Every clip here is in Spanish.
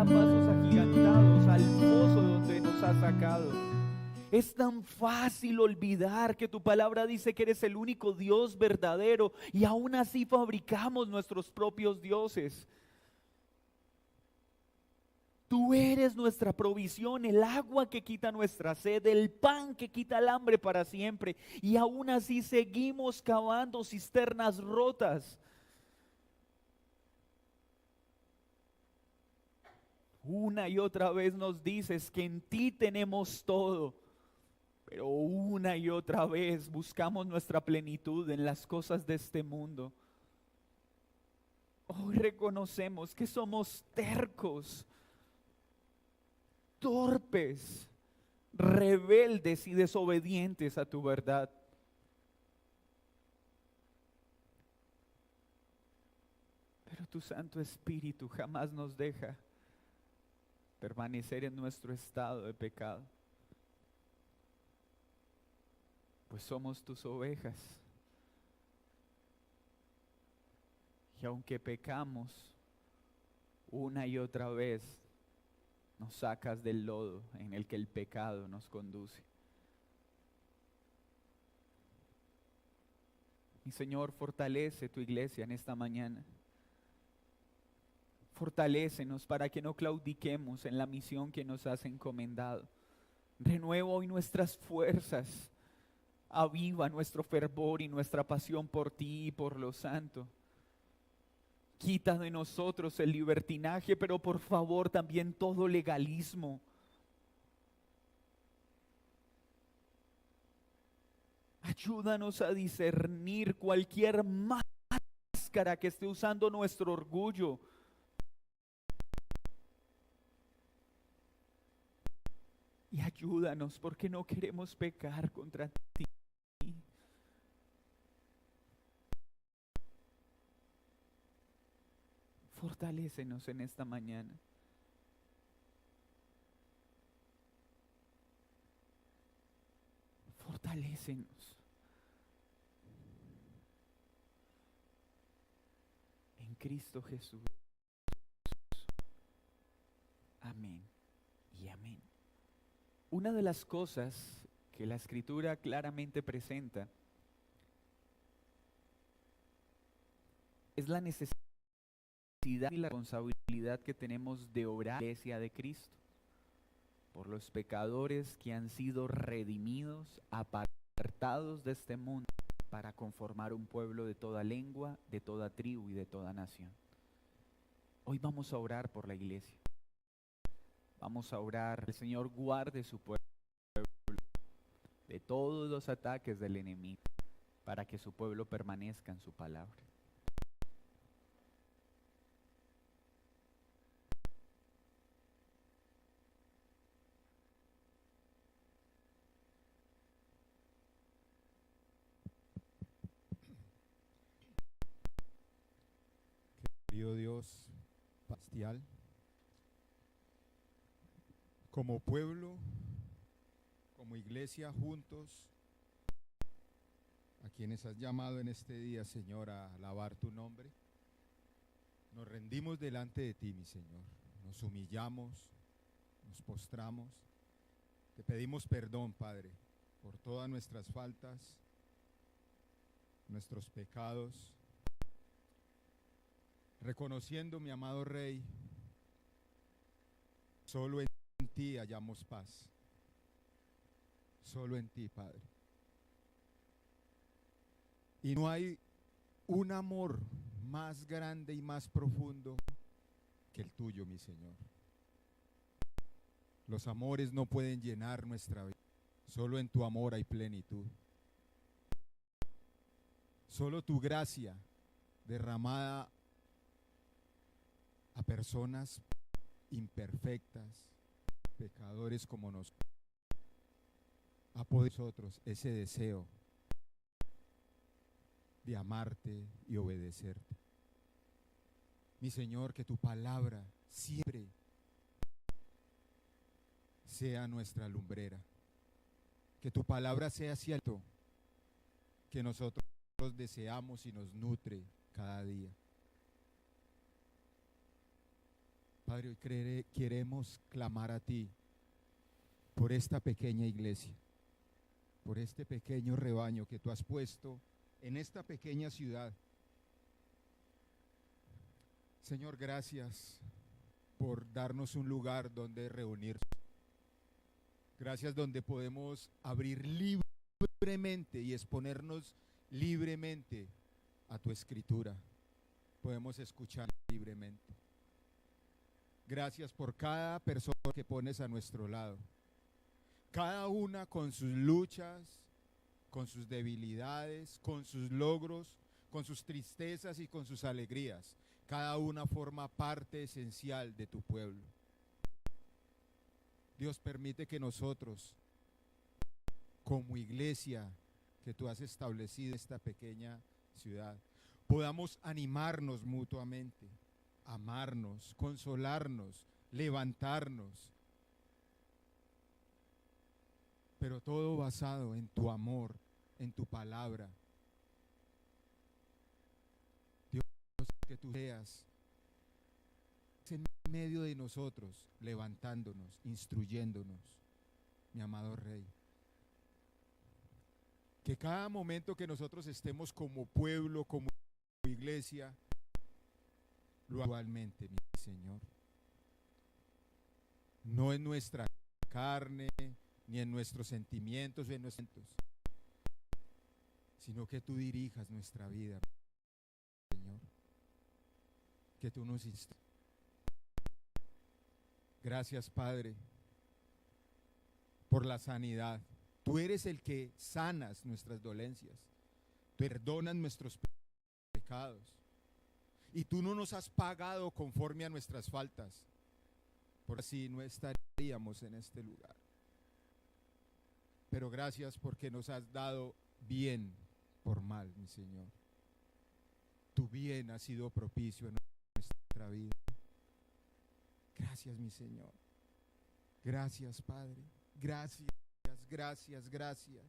a pasos agigantados al pozo donde nos has sacado. Es tan fácil olvidar que tu palabra dice que eres el único Dios verdadero y aún así fabricamos nuestros propios dioses. Tú eres nuestra provisión, el agua que quita nuestra sed, el pan que quita el hambre para siempre. Y aún así seguimos cavando cisternas rotas. Una y otra vez nos dices que en ti tenemos todo. Pero una y otra vez buscamos nuestra plenitud en las cosas de este mundo. Hoy reconocemos que somos tercos, torpes, rebeldes y desobedientes a tu verdad. Pero tu Santo Espíritu jamás nos deja permanecer en nuestro estado de pecado, pues somos tus ovejas. Y aunque pecamos una y otra vez, nos sacas del lodo en el que el pecado nos conduce. Mi Señor, fortalece tu iglesia en esta mañana. Fortalécenos para que no claudiquemos en la misión que nos has encomendado. Renueva hoy nuestras fuerzas. Aviva nuestro fervor y nuestra pasión por ti y por lo santo. Quita de nosotros el libertinaje, pero por favor también todo legalismo. Ayúdanos a discernir cualquier máscara que esté usando nuestro orgullo. Y ayúdanos porque no queremos pecar contra ti. Fortalécenos en esta mañana. Fortalécenos. En Cristo Jesús. Amén y amén. Una de las cosas que la Escritura claramente presenta es la necesidad y la responsabilidad que tenemos de orar en la iglesia de Cristo por los pecadores que han sido redimidos, apartados de este mundo para conformar un pueblo de toda lengua, de toda tribu y de toda nación. Hoy vamos a orar por la iglesia. Vamos a orar, el Señor guarde su pueblo de todos los ataques del enemigo para que su pueblo permanezca en su palabra. Querido Dios celestial, como pueblo, como iglesia juntos, a quienes has llamado en este día, Señor, a alabar tu nombre, nos rendimos delante de ti, mi Señor, nos humillamos, nos postramos, te pedimos perdón, Padre, por todas nuestras faltas, nuestros pecados, reconociendo, mi amado Rey, solo en ti hallamos paz, solo en ti, Padre. Y no hay un amor más grande y más profundo que el tuyo, mi Señor. Los amores no pueden llenar nuestra vida, solo en tu amor hay plenitud. Solo tu gracia derramada a personas imperfectas, pecadores como nosotros, a poder nosotros ese deseo de amarte y obedecerte. Mi Señor, que tu palabra siempre sea nuestra lumbrera, que tu palabra sea cierto, que nosotros deseamos y nos nutre cada día. Padre, hoy queremos clamar a ti por esta pequeña iglesia, por este pequeño rebaño que tú has puesto en esta pequeña ciudad. Señor, gracias por darnos un lugar donde reunirnos. Gracias donde podemos abrir libremente y exponernos libremente a tu escritura. Podemos escuchar libremente. Gracias por cada persona que pones a nuestro lado. Cada una con sus luchas, con sus debilidades, con sus logros, con sus tristezas y con sus alegrías. Cada una forma parte esencial de tu pueblo. Dios, permite que nosotros, como iglesia que tú has establecido en esta pequeña ciudad, podamos animarnos mutuamente, amarnos, consolarnos, levantarnos, pero todo basado en tu amor, en tu palabra. Dios, que tú seas en medio de nosotros, levantándonos, instruyéndonos, mi amado Rey. Que cada momento que nosotros estemos como pueblo, como iglesia, lo actualmente, mi Señor. No en nuestra carne, ni en nuestros sentimientos, sino que tú dirijas nuestra vida, Señor. Que tú nos instruyas. Gracias, Padre, por la sanidad. Tú eres el que sanas nuestras dolencias, perdonas nuestros pecados, y tú no nos has pagado conforme a nuestras faltas, por así no estaríamos en este lugar. Pero gracias porque nos has dado bien por mal, mi Señor. Tu bien ha sido propicio en nuestra vida. Gracias, mi Señor. Gracias, Padre. Gracias, gracias, gracias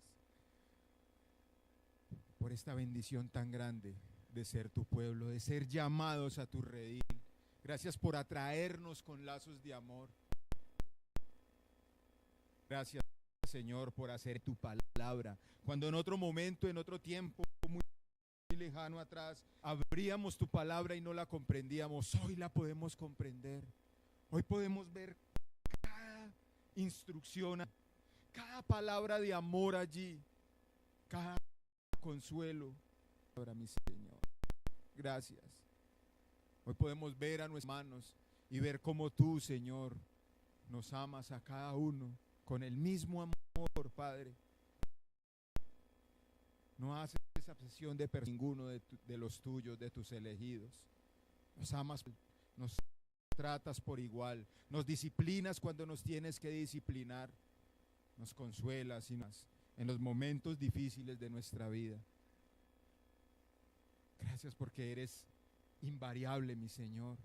por esta bendición tan grande de ser tu pueblo, de ser llamados a tu redil. Gracias por atraernos con lazos de amor. Gracias, Señor, por hacer tu palabra. Cuando en otro momento, en otro tiempo muy lejano atrás, abríamos tu palabra y no la comprendíamos, hoy la podemos comprender. Hoy podemos ver cada instrucción, cada palabra de amor allí, cada consuelo. Ahora, mi Señor, gracias. Hoy podemos ver a nuestras manos y ver cómo tú, Señor, nos amas a cada uno con el mismo amor, Padre. No haces excepción de ninguno de los tuyos, de tus elegidos. Nos amas, nos tratas por igual, nos disciplinas cuando nos tienes que disciplinar, nos consuelas y nos en los momentos difíciles de nuestra vida. Gracias porque eres invariable, mi Señor.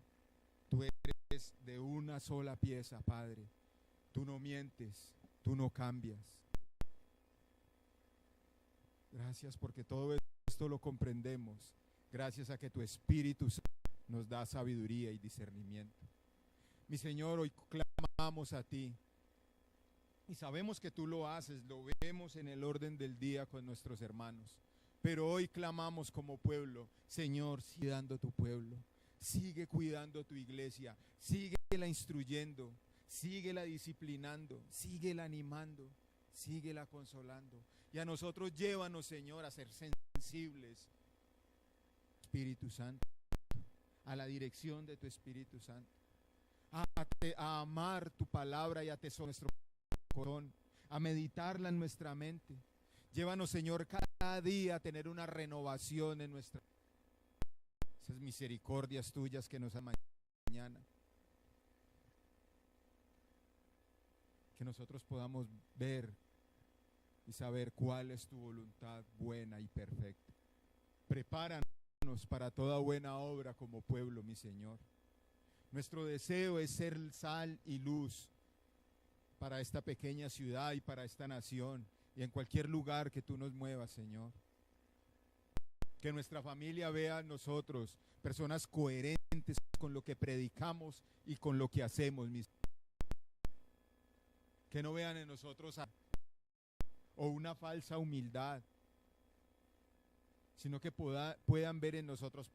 Tú eres de una sola pieza, Padre. Tú no mientes, tú no cambias. Gracias porque todo esto lo comprendemos, gracias a que tu Espíritu nos da sabiduría y discernimiento. Mi Señor, hoy clamamos a ti y sabemos que tú lo haces, lo vemos en el orden del día con nuestros hermanos, pero hoy clamamos como pueblo, Señor, sigue cuidando tu pueblo, sigue cuidando tu iglesia, síguela instruyendo, síguela disciplinando, síguela animando, síguela consolando, y a nosotros llévanos, Señor, a ser sensibles, Espíritu Santo, a la dirección de tu Espíritu Santo, a amar tu palabra y atesorar nuestro corazón, a meditarla en nuestra mente. Llévanos, Señor, cada día a tener una renovación en nuestra esas misericordias tuyas que nos dan mañana. Que nosotros podamos ver y saber cuál es tu voluntad buena y perfecta. Prepáranos para toda buena obra como pueblo, mi Señor. Nuestro deseo es ser sal y luz para esta pequeña ciudad y para esta nación y en cualquier lugar que tú nos muevas, Señor. Que nuestra familia vea en nosotros personas coherentes con lo que predicamos y con lo que hacemos, que no vean en nosotros o una falsa humildad, sino que puedan ver en nosotros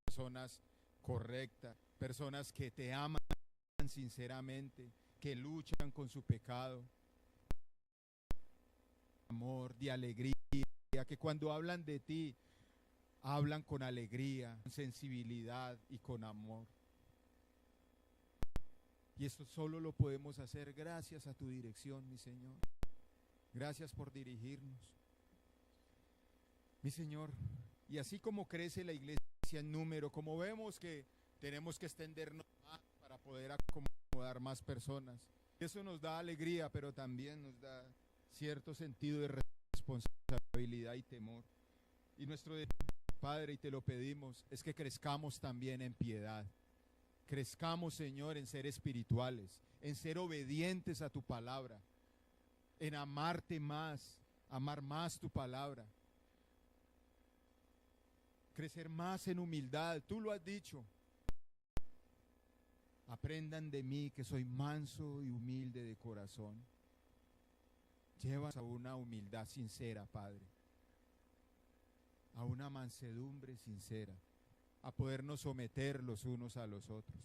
personas correctas, personas que te aman sinceramente, que luchan con su pecado, amor, de alegría, que cuando hablan de ti, hablan con alegría, con sensibilidad y con amor. Y esto solo lo podemos hacer gracias a tu dirección, mi Señor. Gracias por dirigirnos, mi Señor. Y así como crece la iglesia en número, como vemos que tenemos que extendernos más para poder acomodar más personas, eso nos da alegría, pero también nos da cierto sentido de responsabilidad y temor. Y nuestro Padre, y te lo pedimos, es que crezcamos también en piedad. Crezcamos, Señor, en ser espirituales, en ser obedientes a tu palabra, en amarte más, amar más tu palabra, crecer más en humildad. Tú lo has dicho. Aprendan de mí que soy manso y humilde de corazón. Llevas a una humildad sincera, Padre, a una mansedumbre sincera, a podernos someter los unos a los otros,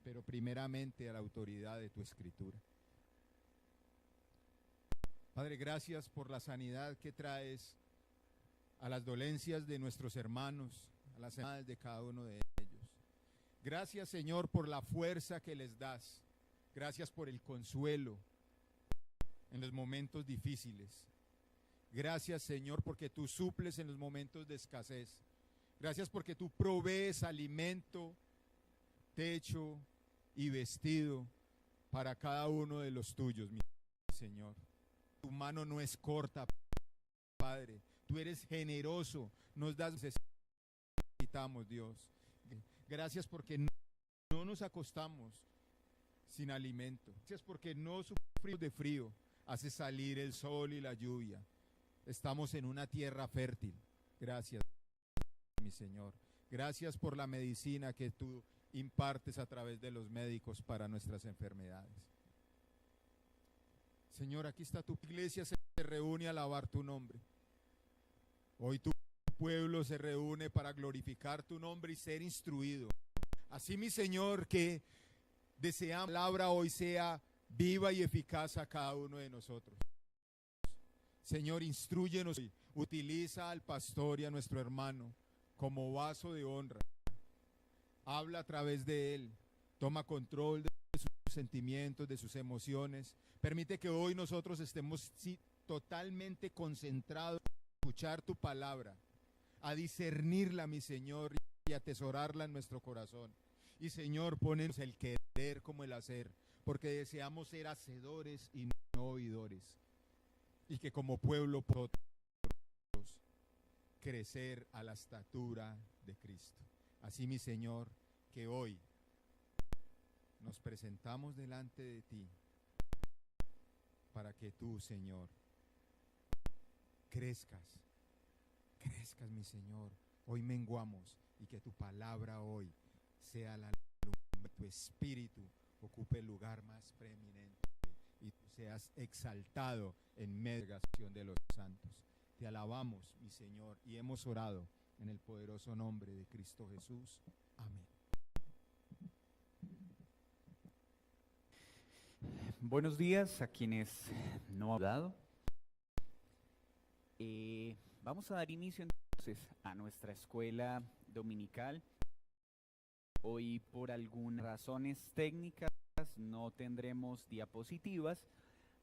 pero primeramente a la autoridad de tu Escritura. Padre, gracias por la sanidad que traes a las dolencias de nuestros hermanos, a las enfermedades de cada uno de ellos. Gracias, Señor, por la fuerza que les das. Gracias por el consuelo en los momentos difíciles. Gracias, Señor, porque tú suples en los momentos de escasez. Gracias porque tú provees alimento, techo y vestido para cada uno de los tuyos, mi Señor. Tu mano no es corta, Padre. Tú eres generoso, nos das lo que necesitamos, Dios. Gracias porque no nos acostamos sin alimento. Gracias porque no sufrimos de frío. Hace salir el sol y la lluvia. Estamos en una tierra fértil. Gracias, mi Señor. Gracias por la medicina que tú impartes a través de los médicos para nuestras enfermedades. Señor, aquí está tu iglesia, se reúne a alabar tu nombre. Hoy tu pueblo se reúne para glorificar tu nombre y ser instruido. Así, mi Señor, que deseamos que la palabra hoy sea viva y eficaz a cada uno de nosotros. Señor, instrúyenos, utiliza al pastor y a nuestro hermano como vaso de honra. Habla a través de él, toma control de sus sentimientos, de sus emociones. Permite que hoy nosotros estemos totalmente concentrados en escuchar tu palabra, a discernirla, mi Señor, y atesorarla en nuestro corazón. Y Señor, ponenos el querer como el hacer, porque deseamos ser hacedores y no oidores. Y que como pueblo nosotros crecer a la estatura de Cristo. Así, mi Señor, que hoy nos presentamos delante de ti para que tú, Señor, crezcas, mi Señor. Hoy menguamos y que tu palabra hoy sea la lumbre, tu espíritu ocupe el lugar más preeminente y tú seas exaltado en medio de los santos. Te alabamos, mi Señor, y hemos orado en el poderoso nombre de Cristo Jesús. Amén. Buenos días a quienes no han dado. Vamos a dar inicio entonces a nuestra escuela dominical. Hoy, por algunas razones técnicas, no tendremos diapositivas,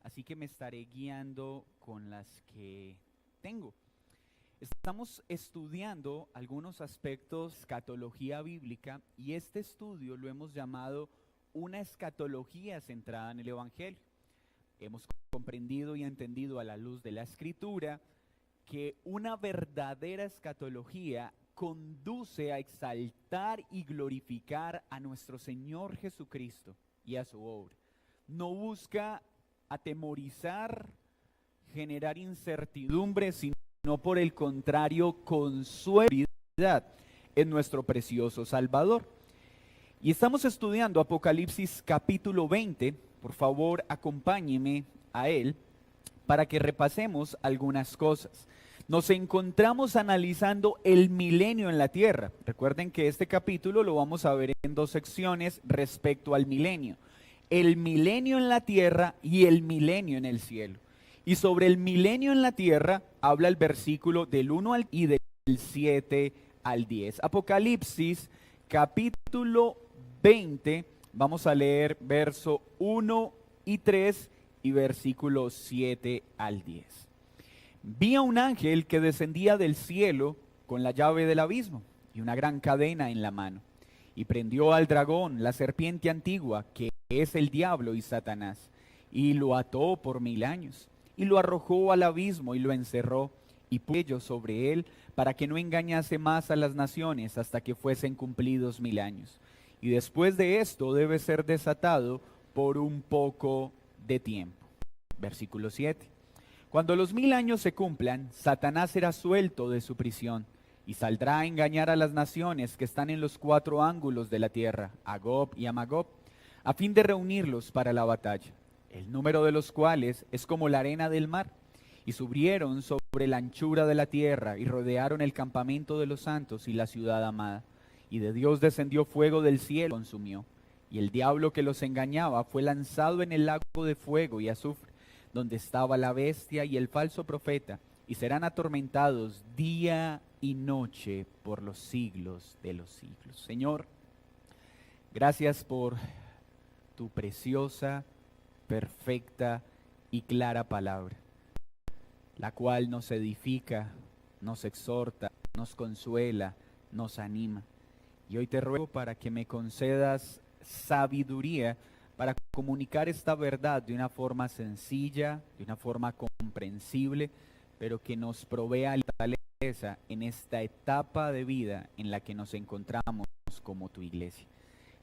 así que me estaré guiando con las que tengo. Estamos estudiando algunos aspectos de escatología bíblica y este estudio lo hemos llamado una escatología centrada en el Evangelio. Hemos comprendido y entendido a la luz de la Escritura que una verdadera escatología conduce a exaltar y glorificar a nuestro Señor Jesucristo y a su obra. No busca atemorizar, generar incertidumbre, sino por el contrario con seguridad en nuestro precioso Salvador. Y estamos estudiando Apocalipsis capítulo 20. Por favor, acompáñeme a él para que repasemos algunas cosas. Nos encontramos analizando el milenio en la tierra. Recuerden que este capítulo lo vamos a ver en dos secciones respecto al milenio. El milenio en la tierra y el milenio en el cielo. Y sobre el milenio en la tierra habla el versículo del 1 y del 7 al 10. Apocalipsis capítulo 20, vamos a leer verso 1 y 3 y versículo 7 al 10. Vi a un ángel que descendía del cielo con la llave del abismo y una gran cadena en la mano. Y prendió al dragón, la serpiente antigua, que es el diablo y Satanás, y lo ató por 1000 años. Y lo arrojó al abismo y lo encerró, y puso sello sobre él, para que no engañase más a las naciones hasta que fuesen cumplidos 1000 años. Y después de esto debe ser desatado por un poco de tiempo. Versículo 7. Cuando los 1000 años se cumplan, Satanás será suelto de su prisión y saldrá a engañar a las naciones que están en los 4 ángulos de la tierra, a Gog y a Magog, a fin de reunirlos para la batalla, el número de los cuales es como la arena del mar. Y subieron sobre la anchura de la tierra y rodearon el campamento de los santos y la ciudad amada. Y de Dios descendió fuego del cielo y consumió. Y el diablo que los engañaba fue lanzado en el lago de fuego y azufre, donde estaba la bestia y el falso profeta, y serán atormentados día y noche por los siglos de los siglos. Señor, gracias por tu preciosa, perfecta y clara palabra, la cual nos edifica, nos exhorta, nos consuela, nos anima. Y hoy te ruego para que me concedas sabiduría para comunicar esta verdad de una forma sencilla, de una forma comprensible, pero que nos provea fortaleza en esta etapa de vida en la que nos encontramos como tu iglesia.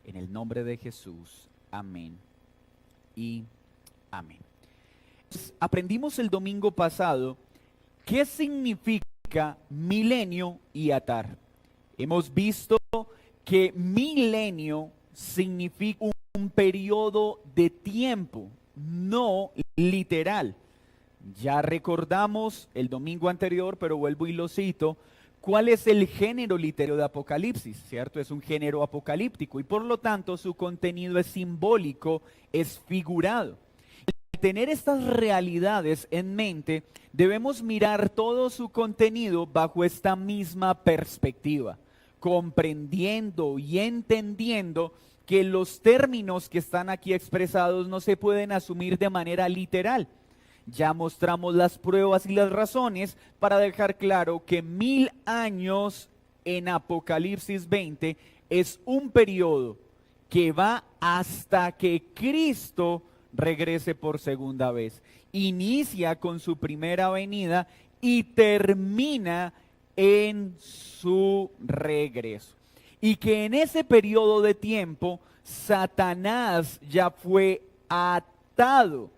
En el nombre de Jesús, amén y amén. Aprendimos el domingo pasado qué significa milenio y atar. Hemos visto que milenio significa un periodo de tiempo, no literal. Ya recordamos el domingo anterior, pero vuelvo y lo cito, cuál es el género literario de Apocalipsis, ¿cierto? Es un género apocalíptico y por lo tanto su contenido es simbólico, es figurado. Al tener estas realidades en mente, debemos mirar todo su contenido bajo esta misma perspectiva, comprendiendo y entendiendo que los términos que están aquí expresados no se pueden asumir de manera literal. Ya mostramos las pruebas y las razones para dejar claro que 1000 años en Apocalipsis 20 es un periodo que va hasta que Cristo regrese por segunda vez. Inicia con su primera venida y termina en su regreso. Y que en ese periodo de tiempo Satanás ya fue atado.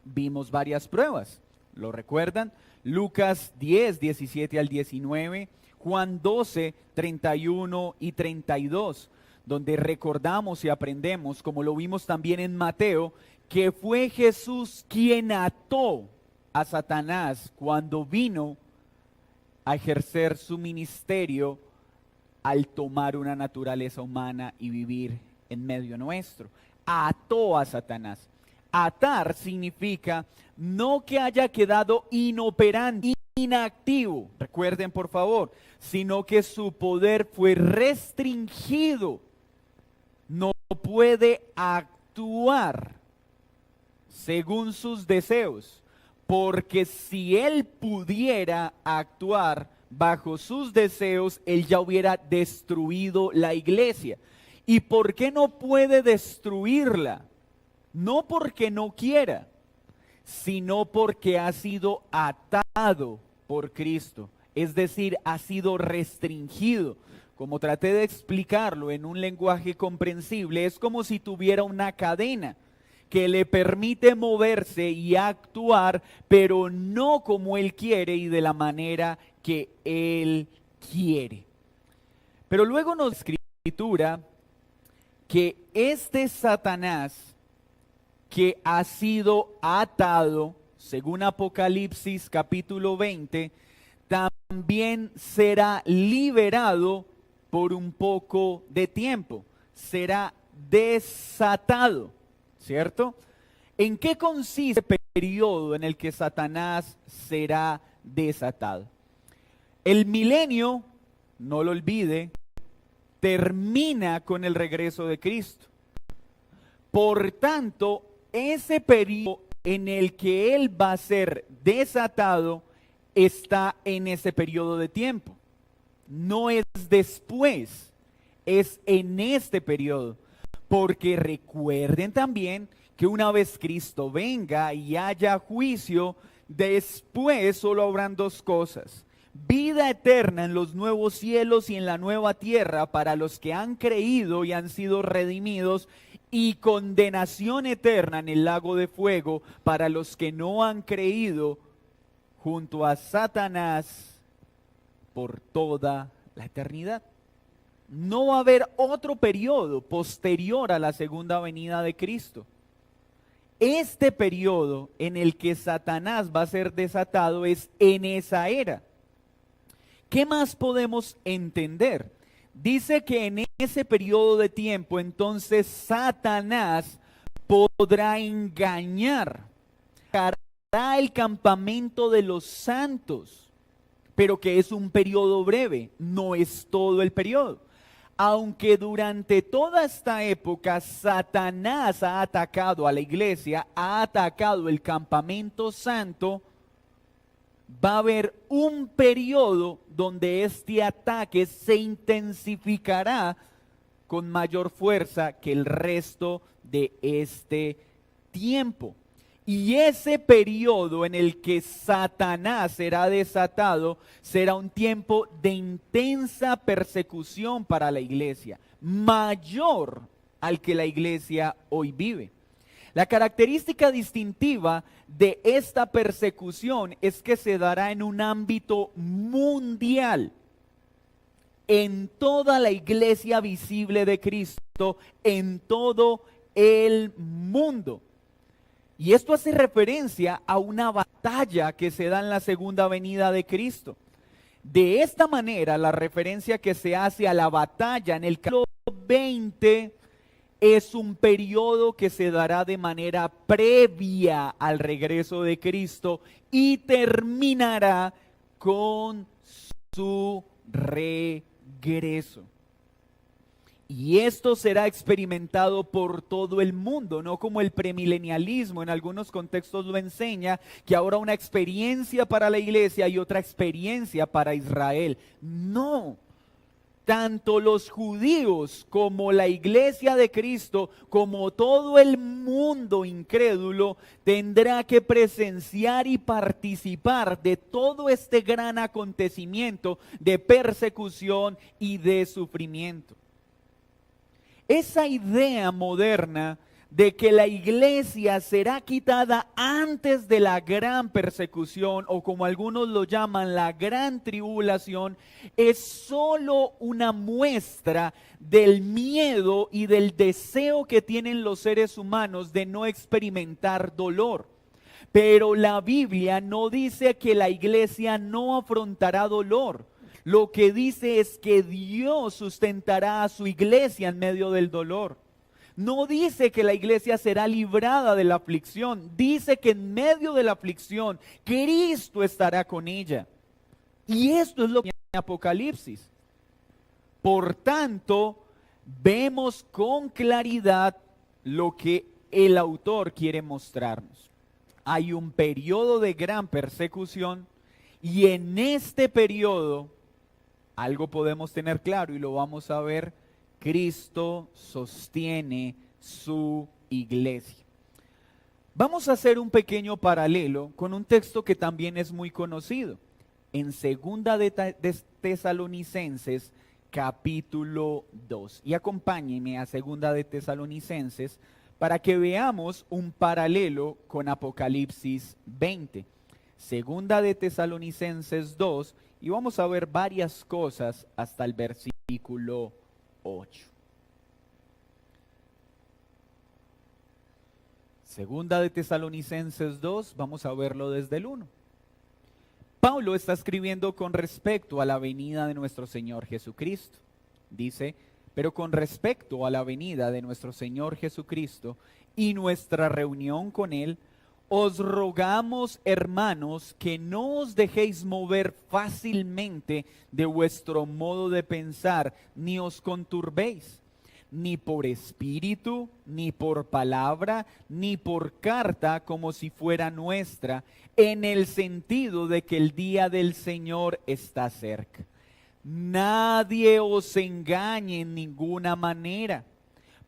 Vimos varias pruebas, ¿lo recuerdan? Lucas 10, 17 al 19, Juan 12, 31 y 32, donde recordamos y aprendemos, como lo vimos también en Mateo, que fue Jesús quien ató a Satanás cuando vino a ejercer su ministerio al tomar una naturaleza humana y vivir en medio nuestro. Ató a Satanás. Atar significa no que haya quedado inoperante, inactivo, recuerden por favor, sino que su poder fue restringido. No puede actuar según sus deseos, porque si él pudiera actuar bajo sus deseos, él ya hubiera destruido la iglesia. ¿Y por qué no puede destruirla? No porque no quiera, sino porque ha sido atado por Cristo. Es decir, ha sido restringido. Como traté de explicarlo en un lenguaje comprensible, es como si tuviera una cadena que le permite moverse y actuar, pero no como Él quiere y de la manera que Él quiere. Pero luego nos dice la Escritura que este Satanás que ha sido atado, según Apocalipsis capítulo 20, también será liberado por un poco de tiempo, será desatado, ¿cierto? ¿En qué consiste el periodo en el que Satanás será desatado? El milenio, no lo olvide, termina con el regreso de Cristo. Por tanto, ese periodo en el que Él va a ser desatado está en ese periodo de tiempo. No es después, es en este periodo. Porque recuerden también que una vez Cristo venga y haya juicio, después solo habrán dos cosas: vida eterna en los nuevos cielos y en la nueva tierra para los que han creído y han sido redimidos, y condenación eterna en el lago de fuego para los que no han creído, junto a Satanás por toda la eternidad. No va a haber otro periodo posterior a la segunda venida de Cristo. Este periodo en el que Satanás va a ser desatado es en esa era. ¿Qué más podemos entender? Dice que en ese periodo de tiempo entonces Satanás podrá engañar, hará el campamento de los santos, pero que es un periodo breve, no es todo el periodo. Aunque durante toda esta época Satanás ha atacado a la iglesia, ha atacado el campamento santo, va a haber un periodo donde este ataque se intensificará con mayor fuerza que el resto de este tiempo. Y ese periodo en el que Satanás será desatado será un tiempo de intensa persecución para la iglesia, mayor al que la iglesia hoy vive. La característica distintiva de esta persecución es que se dará en un ámbito mundial, en toda la iglesia visible de Cristo, en todo el mundo. Y esto hace referencia a una batalla que se da en la segunda venida de Cristo. De esta manera, la referencia que se hace a la batalla en el capítulo 20 es un periodo que se dará de manera previa al regreso de Cristo y terminará con su regreso. Y esto será experimentado por todo el mundo, no como el premilenialismo. En algunos contextos lo enseña, que habrá una experiencia para la iglesia y otra experiencia para Israel. No. Tanto los judíos como la iglesia de Cristo, como todo el mundo incrédulo, tendrá que presenciar y participar de todo este gran acontecimiento de persecución y de sufrimiento. Esa idea moderna de que la iglesia será quitada antes de la gran persecución, o como algunos lo llaman, la gran tribulación, es solo una muestra del miedo y del deseo que tienen los seres humanos de no experimentar dolor. Pero la Biblia no dice que la iglesia no afrontará dolor. Lo que dice es que Dios sustentará a su iglesia en medio del dolor. No dice que la iglesia será librada de la aflicción. Dice que en medio de la aflicción, Cristo estará con ella. Y esto es lo que en Apocalipsis. Por tanto, vemos con claridad lo que el autor quiere mostrarnos. Hay un periodo de gran persecución, y en este periodo algo podemos tener claro y lo vamos a ver: Cristo sostiene su iglesia. Vamos a hacer un pequeño paralelo con un texto que también es muy conocido. En Segunda de Tesalonicenses, capítulo 2. Y acompáñenme a Segunda de Tesalonicenses para que veamos un paralelo con Apocalipsis 20. Segunda de Tesalonicenses 2, y vamos a ver varias cosas hasta el versículo 8. Segunda de Tesalonicenses 2, vamos a verlo desde el 1. Pablo está escribiendo con respecto a la venida de nuestro Señor Jesucristo. Dice, pero con respecto a la venida de nuestro Señor Jesucristo y nuestra reunión con Él, os rogamos, hermanos, que no os dejéis mover fácilmente de vuestro modo de pensar, ni os conturbéis, ni por espíritu, ni por palabra, ni por carta como si fuera nuestra, en el sentido de que el día del Señor está cerca. Nadie os engañe en ninguna manera,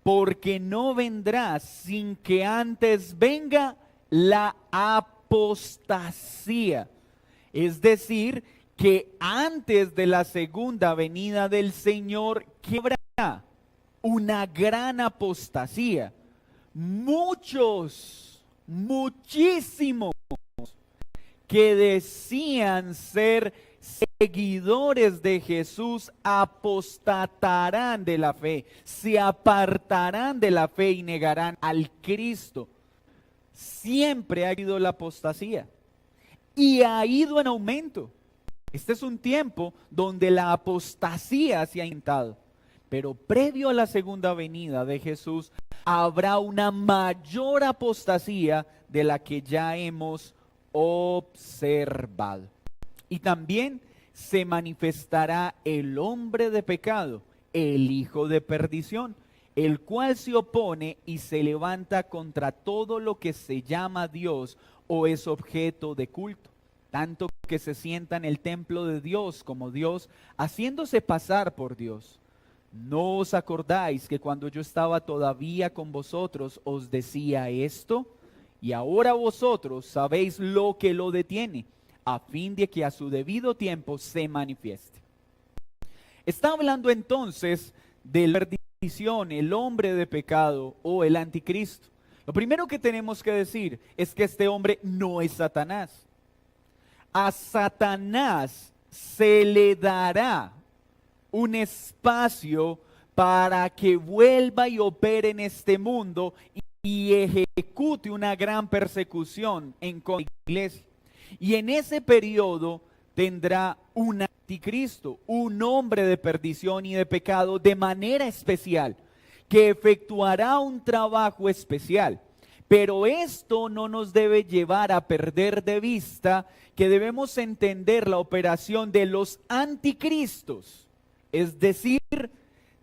porque no vendrá sin que antes venga la apostasía. Es decir, que antes de la segunda venida del Señor, ¿qué habrá? Una gran apostasía. Muchísimos que decían ser seguidores de Jesús apostatarán de la fe, se apartarán de la fe y negarán al Cristo. Siempre ha habido la apostasía y ha ido en aumento. Este es un tiempo donde la apostasía se ha aumentado, pero previo a la segunda venida de Jesús habrá una mayor apostasía de la que ya hemos observado. Y también se manifestará el hombre de pecado, el hijo de perdición, el cual se opone y se levanta contra todo lo que se llama Dios o es objeto de culto, tanto que se sienta en el templo de Dios como Dios, haciéndose pasar por Dios. ¿No os acordáis que cuando yo estaba todavía con vosotros os decía esto? Y ahora vosotros sabéis lo que lo detiene, a fin de que a su debido tiempo se manifieste. Está hablando entonces de la perdición, el hombre de pecado o el anticristo. Lo primero que tenemos que decir es que este hombre no es Satanás. A Satanás se le dará un espacio para que vuelva y opere en este mundo y ejecute una gran persecución en contra de la iglesia. Y en ese periodo tendrá un anticristo, un hombre de perdición y de pecado de manera especial, que efectuará un trabajo especial. Pero esto no nos debe llevar a perder de vista que debemos entender la operación de los anticristos. Es decir,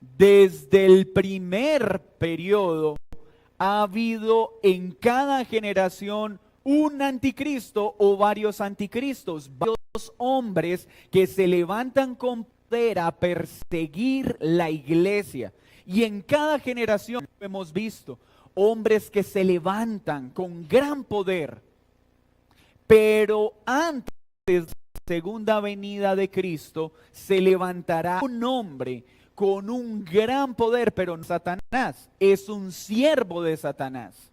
desde el primer periodo ha habido en cada generación un anticristo o varios anticristos, varios hombres que se levantan con poder a perseguir la iglesia. Y en cada generación hemos visto hombres que se levantan con gran poder. Pero antes de la segunda venida de Cristo se levantará un hombre con un gran poder, pero no Satanás, es un siervo de Satanás.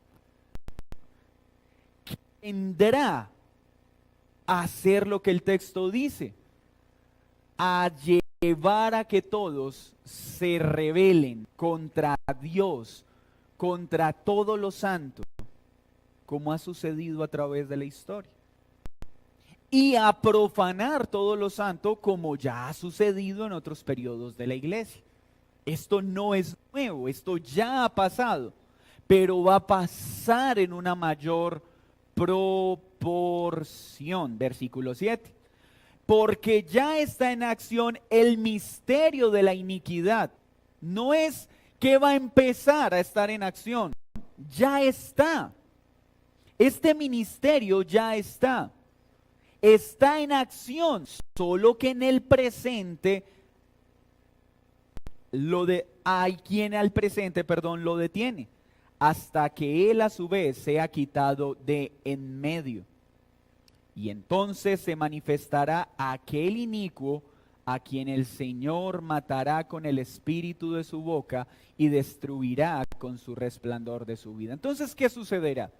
Vendrá a hacer lo que el texto dice, a llevar a que todos se rebelen contra Dios, contra todos los santos, como ha sucedido a través de la historia, y a profanar todo lo santo, como ya ha sucedido en otros periodos de la iglesia. Esto no es nuevo, esto ya ha pasado, pero va a pasar en una mayor proporción. Versículo 7. Porque ya está en acción el misterio de la iniquidad. No es que va a empezar a estar en acción, ya está. Este ministerio ya está en acción, solo que en el presente hay quien al presente lo detiene, hasta que él a su vez sea quitado de en medio. Y entonces se manifestará aquel inicuo, a quien el Señor matará con el espíritu de su boca y destruirá con su resplandor de su vida. Entonces, ¿qué sucederá?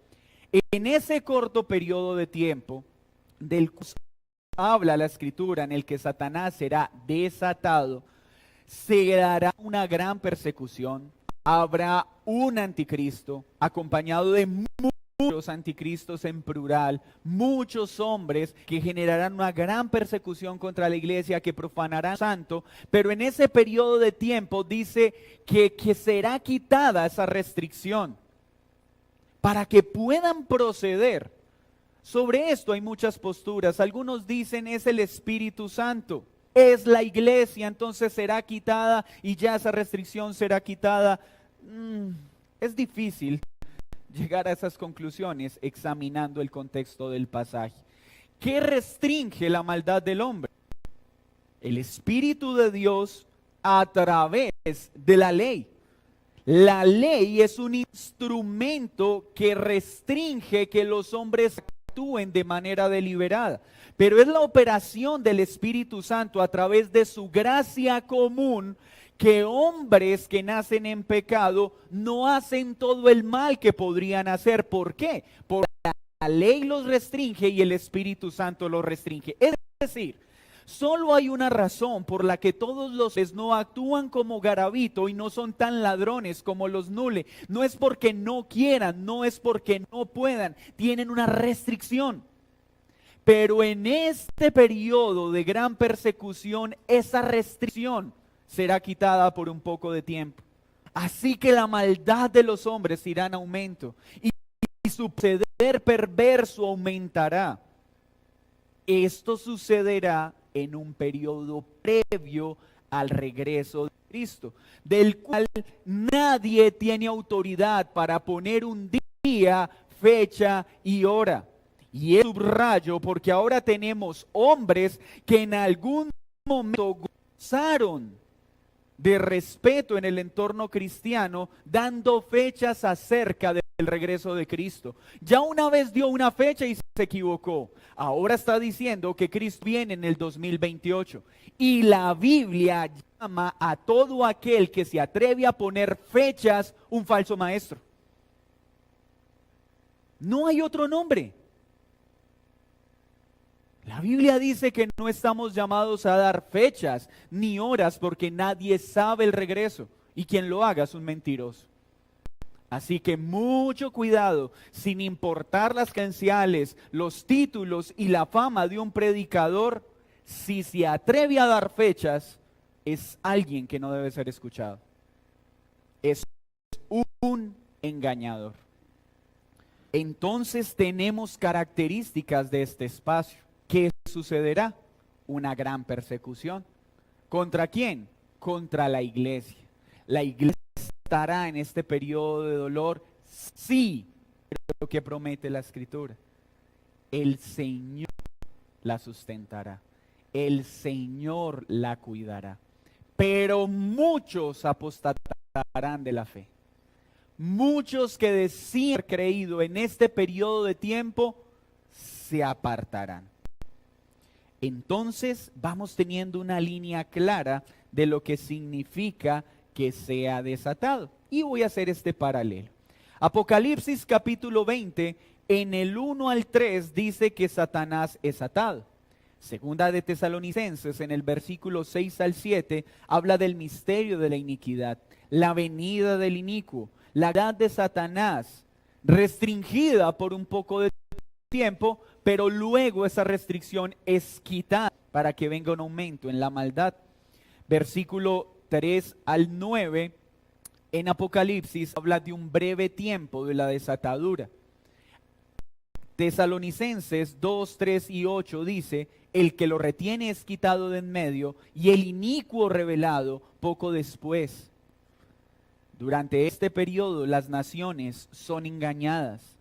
En ese corto periodo de tiempo del cual habla la Escritura, en el que Satanás será desatado, se dará una gran persecución. Habrá un anticristo acompañado de muchos anticristos en plural, muchos hombres que generarán una gran persecución contra la iglesia, que profanarán santo, pero en ese periodo de tiempo dice que será quitada esa restricción para que puedan proceder. Sobre esto hay muchas posturas. Algunos dicen es el Espíritu Santo, es la iglesia, entonces será quitada y ya esa restricción será quitada. Es difícil llegar a esas conclusiones examinando el contexto del pasaje. ¿Qué restringe la maldad del hombre? El Espíritu de Dios a través de la ley. La ley es un instrumento que restringe que los hombres actúen de manera deliberada, pero es la operación del Espíritu Santo a través de su gracia común que hombres que nacen en pecado no hacen todo el mal que podrían hacer. ¿Por qué? Porque la ley los restringe y el Espíritu Santo los restringe. Es decir, solo hay una razón por la que todos los hombres no actúan como Garabito y no son tan ladrones como los Nule. No es porque no quieran, no es porque no puedan, tienen una restricción. Pero en este periodo de gran persecución, esa restricción será quitada por un poco de tiempo. Así que la maldad de los hombres irá en aumento y su proceder perverso aumentará. Esto sucederá en un periodo previo al regreso de Cristo, del cual nadie tiene autoridad para poner un día, fecha y hora. Y es subrayo porque ahora tenemos hombres que en algún momento gozaron de respeto en el entorno cristiano, dando fechas acerca del regreso de Cristo. Ya una vez dio una fecha y se equivocó. Ahora está diciendo que Cristo viene en el 2028. Y la Biblia llama a todo aquel que se atreve a poner fechas un falso maestro. No hay otro nombre. La Biblia dice que no estamos llamados a dar fechas ni horas porque nadie sabe el regreso y quien lo haga es un mentiroso. Así que mucho cuidado, sin importar las credenciales, los títulos y la fama de un predicador, si se atreve a dar fechas, es alguien que no debe ser escuchado. Es un engañador. Entonces tenemos características de este espacio. ¿Qué sucederá? Una gran persecución. ¿Contra quién? Contra la iglesia. La iglesia estará en este periodo de dolor, sí, lo que promete la Escritura. El Señor la sustentará. El Señor la cuidará. Pero muchos apostatarán de la fe. Muchos que decían haber creído en este periodo de tiempo se apartarán. Entonces vamos teniendo una línea clara de lo que significa que sea desatado. Y voy a hacer este paralelo. Apocalipsis capítulo 20, en el 1 al 3 dice que Satanás es atado. Segunda de Tesalonicenses, en el versículo 6 al 7, habla del misterio de la iniquidad, la venida del inicuo, la edad de Satanás, restringida por un poco de tiempo, pero luego esa restricción es quitada para que venga un aumento en la maldad. Versículo 3 al 9, en Apocalipsis habla de un breve tiempo de la desatadura. Tesalonicenses 2, 3 y 8 dice, el que lo retiene es quitado de en medio y el inicuo revelado poco después. Durante este periodo las naciones son engañadas.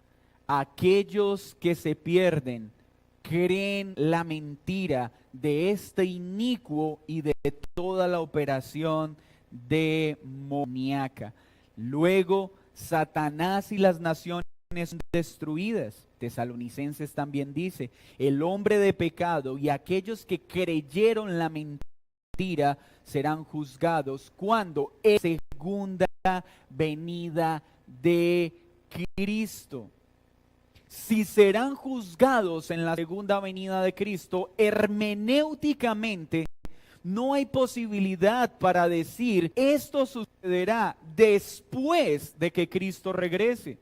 Aquellos que se pierden creen la mentira de este inicuo y de toda la operación demoníaca. Luego, Satanás y las naciones son destruidas. Tesalonicenses también dice, el hombre de pecado y aquellos que creyeron la mentira mentira serán juzgados cuando es la segunda venida de Cristo. Si serán juzgados en la segunda venida de Cristo, hermenéuticamente no hay posibilidad para decir esto sucederá después de que Cristo regrese.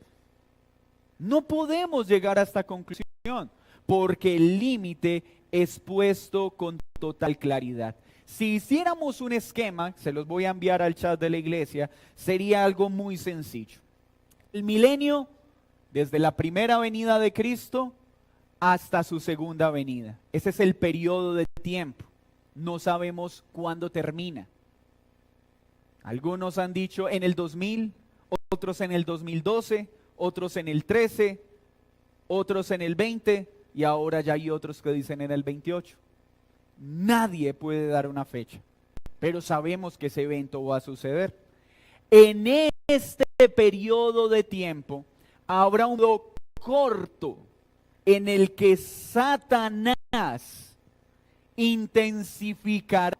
No podemos llegar a esta conclusión porque el límite es puesto con total claridad. Si hiciéramos un esquema, se los voy a enviar al chat de la iglesia, sería algo muy sencillo. El milenio, desde la primera venida de Cristo hasta su segunda venida. Ese es el periodo de tiempo. No sabemos cuándo termina. Algunos han dicho en el 2000, otros en el 2012, otros en el 13, otros en el 20 y ahora ya hay otros que dicen en el 28. Nadie puede dar una fecha, pero sabemos que ese evento va a suceder. En este periodo de tiempo habrá un periodo corto en el que Satanás intensificará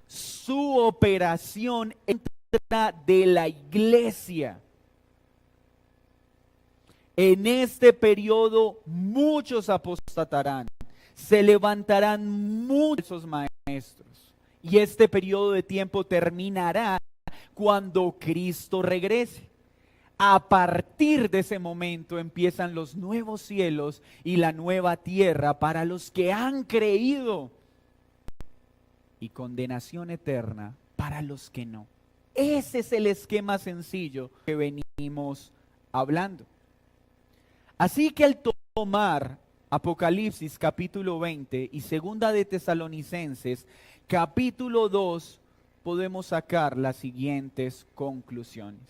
su operación en contra de la iglesia. En este periodo muchos apostatarán, se levantarán muchos maestros y este periodo de tiempo terminará cuando Cristo regrese. A partir de ese momento empiezan los nuevos cielos y la nueva tierra para los que han creído y condenación eterna para los que no. Ese es el esquema sencillo que venimos hablando. Así que al tomar Apocalipsis capítulo 20 y segunda de Tesalonicenses capítulo 2, podemos sacar las siguientes conclusiones.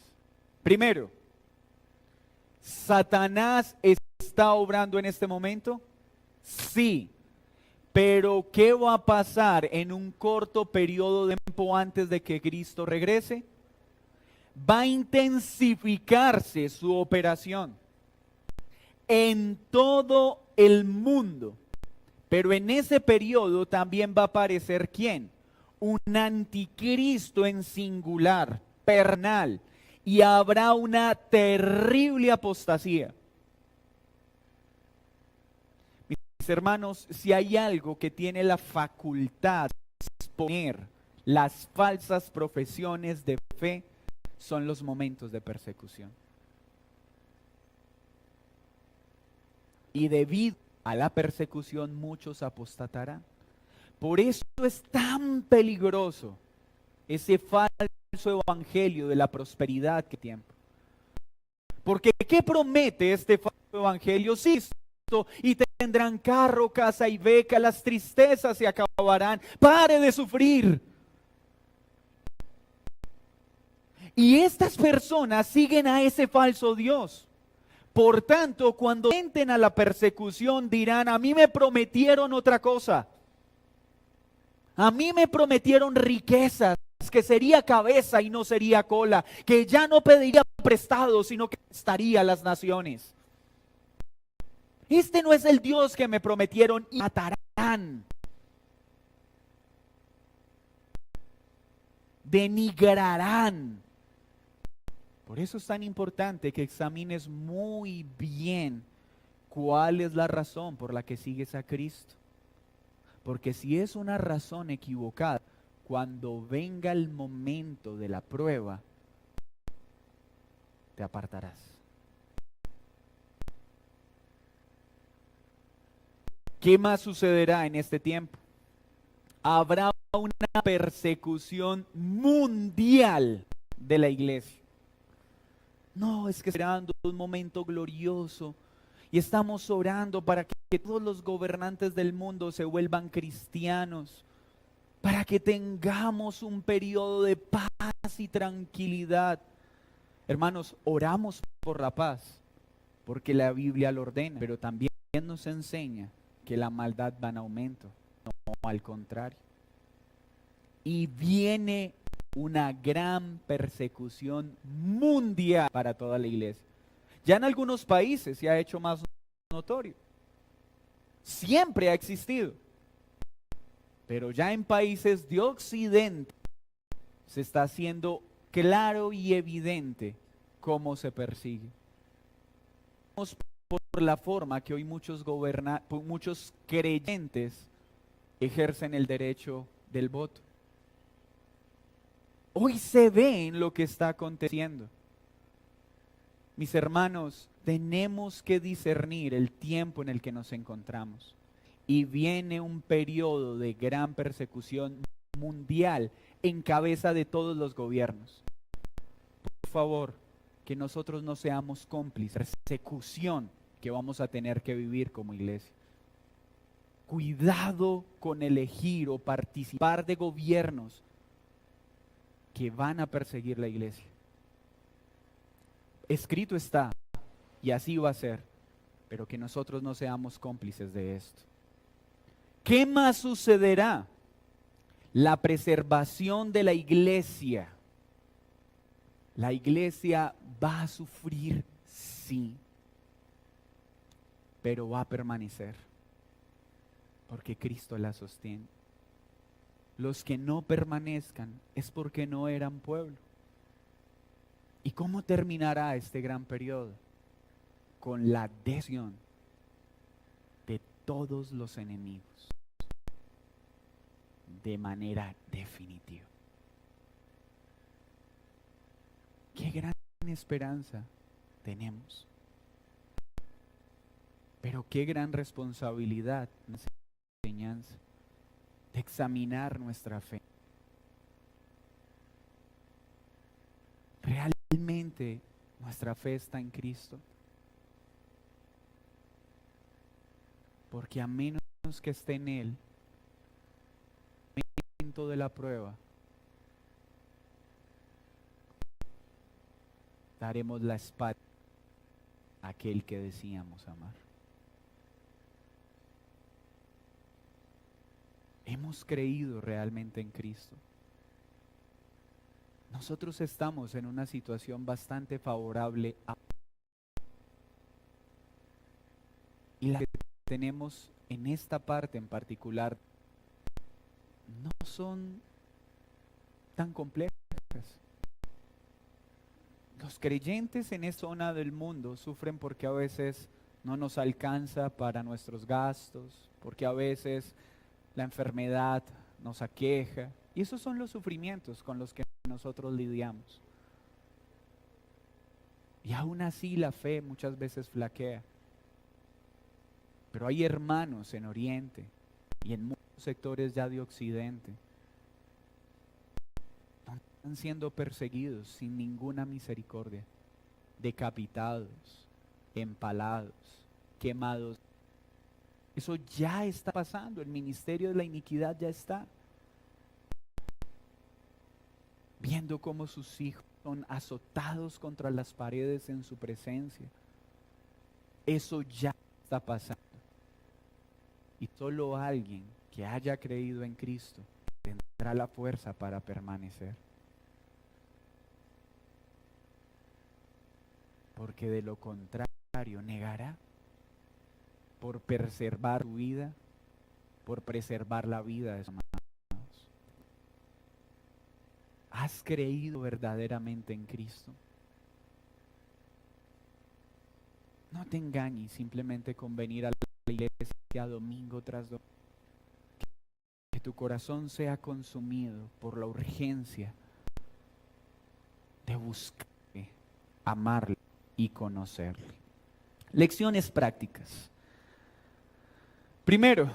Primero, ¿Satanás está obrando en este momento? Sí, pero ¿qué va a pasar en un corto periodo de tiempo antes de que Cristo regrese? Va a intensificarse su operación en todo el mundo, pero en ese periodo también va a aparecer ¿quién? Un anticristo en singular, pernal, y habrá una terrible apostasía. Mis hermanos, si hay algo que tiene la facultad de exponer las falsas profesiones de fe, son los momentos de persecución. Y debido a la persecución muchos apostatarán. Por eso es tan peligroso ese falso evangelio de la prosperidad que tiempo. Porque ¿qué promete este falso evangelio? Sí, y tendrán carro, casa y beca, las tristezas se acabarán, pare de sufrir. Y estas personas siguen a ese falso Dios. Por tanto, cuando entren a la persecución dirán, a mí me prometieron otra cosa. A mí me prometieron riquezas, que sería cabeza y no sería cola, que ya no pediría prestado, sino que prestaría a las naciones. Este no es el Dios que me prometieron y matarán. Denigrarán. Por eso es tan importante que examines muy bien cuál es la razón por la que sigues a Cristo. Porque si es una razón equivocada, cuando venga el momento de la prueba, te apartarás. ¿Qué más sucederá en este tiempo? Habrá una persecución mundial de la iglesia. No, es que esperando un momento glorioso y estamos orando para que todos los gobernantes del mundo se vuelvan cristianos, para que tengamos un periodo de paz y tranquilidad. Hermanos, oramos por la paz, porque la Biblia lo ordena, pero también nos enseña que la maldad va en aumento, no al contrario. Y viene una gran persecución mundial para toda la iglesia. Ya en algunos países se ha hecho más notorio. Siempre ha existido. Pero ya en países de Occidente se está haciendo claro y evidente cómo se persigue. Por la forma que hoy muchos creyentes ejercen el derecho del voto. Hoy se ve en lo que está aconteciendo. Mis hermanos, tenemos que discernir el tiempo en el que nos encontramos. Y viene un periodo de gran persecución mundial en cabeza de todos los gobiernos. Por favor, que nosotros no seamos cómplices de la persecución que vamos a tener que vivir como iglesia. Cuidado con elegir o participar de gobiernos que van a perseguir la iglesia. Escrito está, y así va a ser, pero que nosotros no seamos cómplices de esto. ¿Qué más sucederá? La preservación de la iglesia. La iglesia va a sufrir, sí, pero va a permanecer, porque Cristo la sostiene. Los que no permanezcan es porque no eran pueblo. ¿Y cómo terminará este gran periodo? Con la destrucción de todos los enemigos, de manera definitiva. Qué gran esperanza tenemos, pero qué gran responsabilidad, enseñanza, de examinar nuestra fe. ¿Realmente nuestra fe está en Cristo? Porque a menos que esté en Él, en el momento de la prueba, daremos la espalda a aquel que decíamos amar. ¿Hemos creído realmente en Cristo? Nosotros estamos en una situación bastante favorable y las que tenemos en esta parte en particular no son tan complejas. Los creyentes en esta zona del mundo sufren porque a veces no nos alcanza para nuestros gastos, porque a veces la enfermedad nos aqueja, y esos son los sufrimientos con los que nosotros lidiamos. Y aún así la fe muchas veces flaquea. Pero hay hermanos en Oriente y en muchos sectores ya de Occidente donde están siendo perseguidos sin ninguna misericordia, decapitados, empalados, quemados. Eso ya está pasando, el ministerio de la iniquidad ya está. Viendo cómo sus hijos son azotados contra las paredes en su presencia. Eso ya está pasando. Y solo alguien que haya creído en Cristo tendrá la fuerza para permanecer. Porque de lo contrario negará por preservar su vida, por preservar la vida de sus hermanos. ¿Has creído verdaderamente en Cristo? No te engañes simplemente con venir a la iglesia domingo tras domingo. Que tu corazón sea consumido por la urgencia de buscarle, amarle y conocerle. Lecciones prácticas. Primero,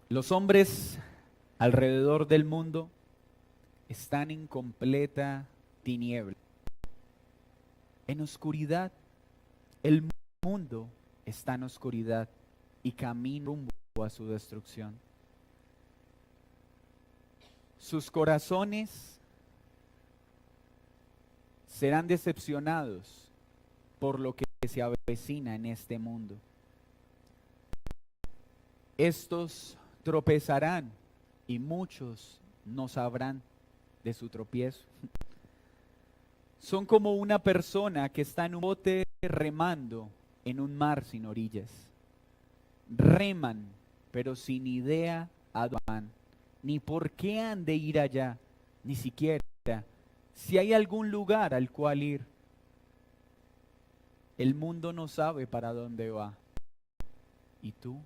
los hombres alrededor del mundo están en completa tiniebla, en oscuridad. El mundo está en oscuridad y camina rumbo a su destrucción. Sus corazones serán decepcionados por lo que se avecina en este mundo. Estos tropezarán y muchos no sabrán de su tropiezo. Son como una persona que está en un bote remando en un mar sin orillas. Reman pero sin idea a dónde van, ni por qué han de ir allá, ni siquiera si hay algún lugar al cual ir. El mundo no sabe para dónde va. ¿Y tú?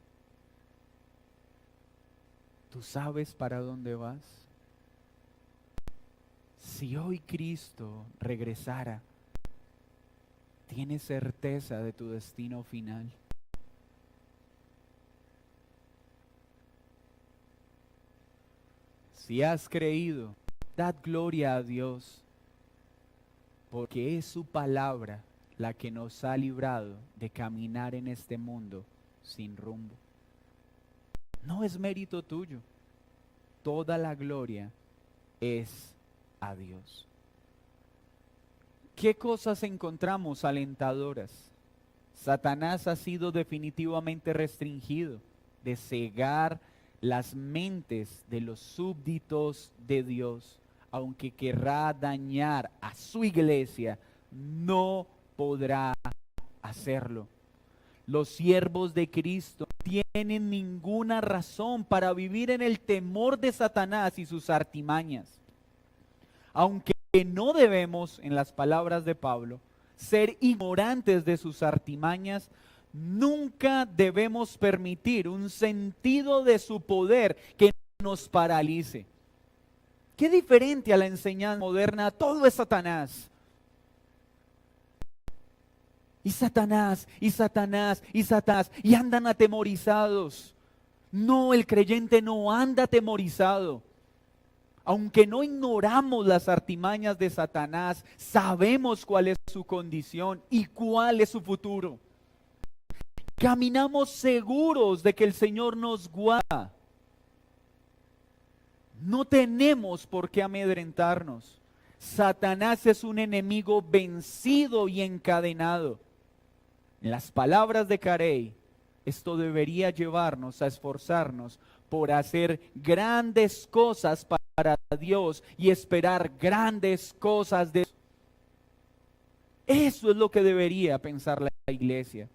¿Tú sabes para dónde vas? Si hoy Cristo regresara, ¿tienes certeza de tu destino final? Si has creído, dad gloria a Dios, porque es su palabra la que nos ha librado de caminar en este mundo sin rumbo. No es mérito tuyo, toda la gloria es a Dios. ¿Qué cosas encontramos alentadoras? Satanás ha sido definitivamente restringido de cegar las mentes de los súbditos de Dios. Aunque querrá dañar a su iglesia, no podrá hacerlo. Los siervos de Cristo no tienen ninguna razón para vivir en el temor de Satanás y sus artimañas. Aunque no debemos, en las palabras de Pablo, ser ignorantes de sus artimañas, nunca debemos permitir un sentido de su poder que nos paralice. Qué diferente a la enseñanza moderna, todo es Satanás. Y Satanás, y Satanás, y Satanás, y andan atemorizados. No, el creyente no anda atemorizado. Aunque no ignoramos las artimañas de Satanás, sabemos cuál es su condición y cuál es su futuro. Caminamos seguros de que el Señor nos guarda. No tenemos por qué amedrentarnos. Satanás es un enemigo vencido y encadenado. En las palabras de Carey, esto debería llevarnos a esforzarnos por hacer grandes cosas para Dios y esperar grandes cosas de Dios. Eso es lo que debería pensar la iglesia.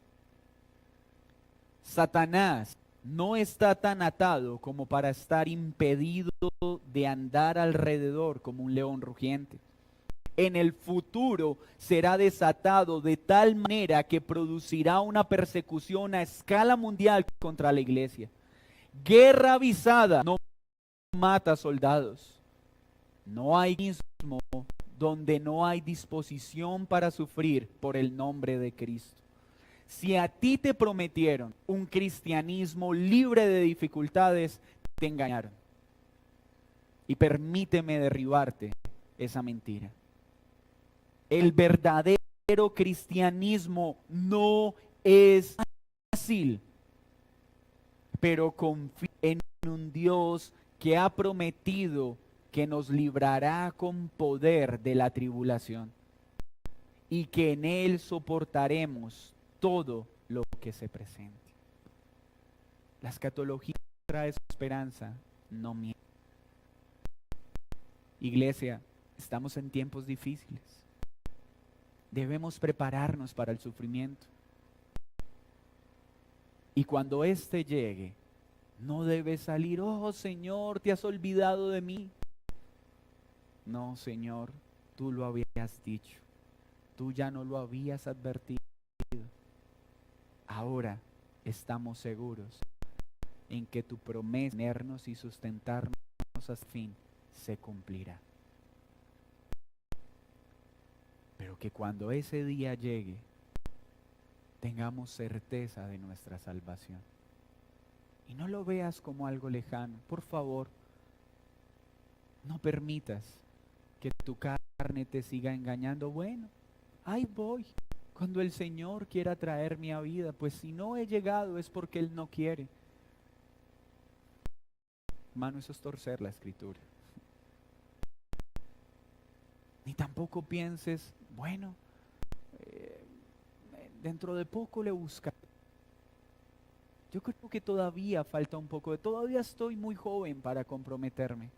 Satanás no está tan atado como para estar impedido de andar alrededor como un león rugiente. En el futuro será desatado de tal manera que producirá una persecución a escala mundial contra la iglesia. Guerra avisada no mata soldados. No hay mismo donde no hay disposición para sufrir por el nombre de Cristo. Si a ti te prometieron un cristianismo libre de dificultades, te engañaron. Y permíteme derribarte esa mentira. El verdadero cristianismo no es fácil, pero confía en un Dios que ha prometido que nos librará con poder de la tribulación y que en Él soportaremos todo lo que se presente. La escatología trae esperanza, no miedo. Iglesia, estamos en tiempos difíciles. Debemos prepararnos para el sufrimiento. Y cuando éste llegue, no debes salir, oh Señor, te has olvidado de mí. No, Señor, tú lo habías dicho. Tú ya no lo habías advertido. Ahora estamos seguros en que tu promesa de tenernos y sustentarnos hasta el fin se cumplirá. Pero que cuando ese día llegue, tengamos certeza de nuestra salvación. Y no lo veas como algo lejano. Por favor, no permitas que tu carne te siga engañando. Bueno, ahí voy. Cuando el Señor quiera traerme a vida, pues si no he llegado es porque Él no quiere. Hermano, eso es torcer la Escritura. Ni tampoco pienses, bueno, dentro de poco le buscaré. Yo creo que todavía falta un poco, todavía estoy muy joven para comprometerme.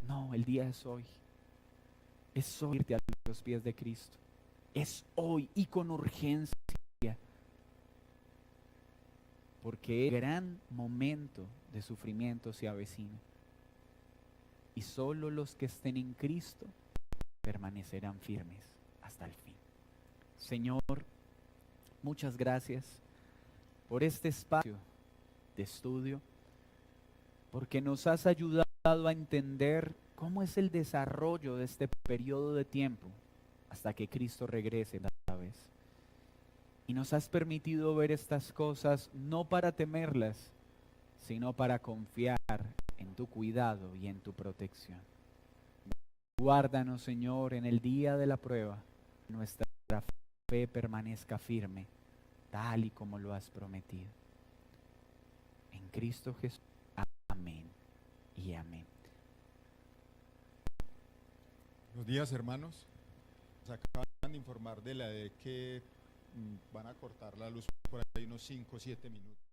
No, el día es hoy. Es hoy irte a los pies de Cristo. Es hoy y con urgencia. porque el gran momento de sufrimiento se avecina. Y solo los que estén en Cristo permanecerán firmes hasta el fin. Señor, muchas gracias por este espacio de estudio, porque nos has ayudado a entender cómo es el desarrollo de este periodo de tiempo hasta que Cristo regrese otra vez. Y nos has permitido ver estas cosas no para temerlas, sino para confiar en tu cuidado y en tu protección. Guárdanos, Señor, en el día de la prueba, nuestra fe permanezca firme, tal y como lo has prometido. En Cristo Jesús. Amén y amén. Buenos días, hermanos. Nos acaban de informar de la de que van a cortar la luz por ahí unos 5 o 7 minutos.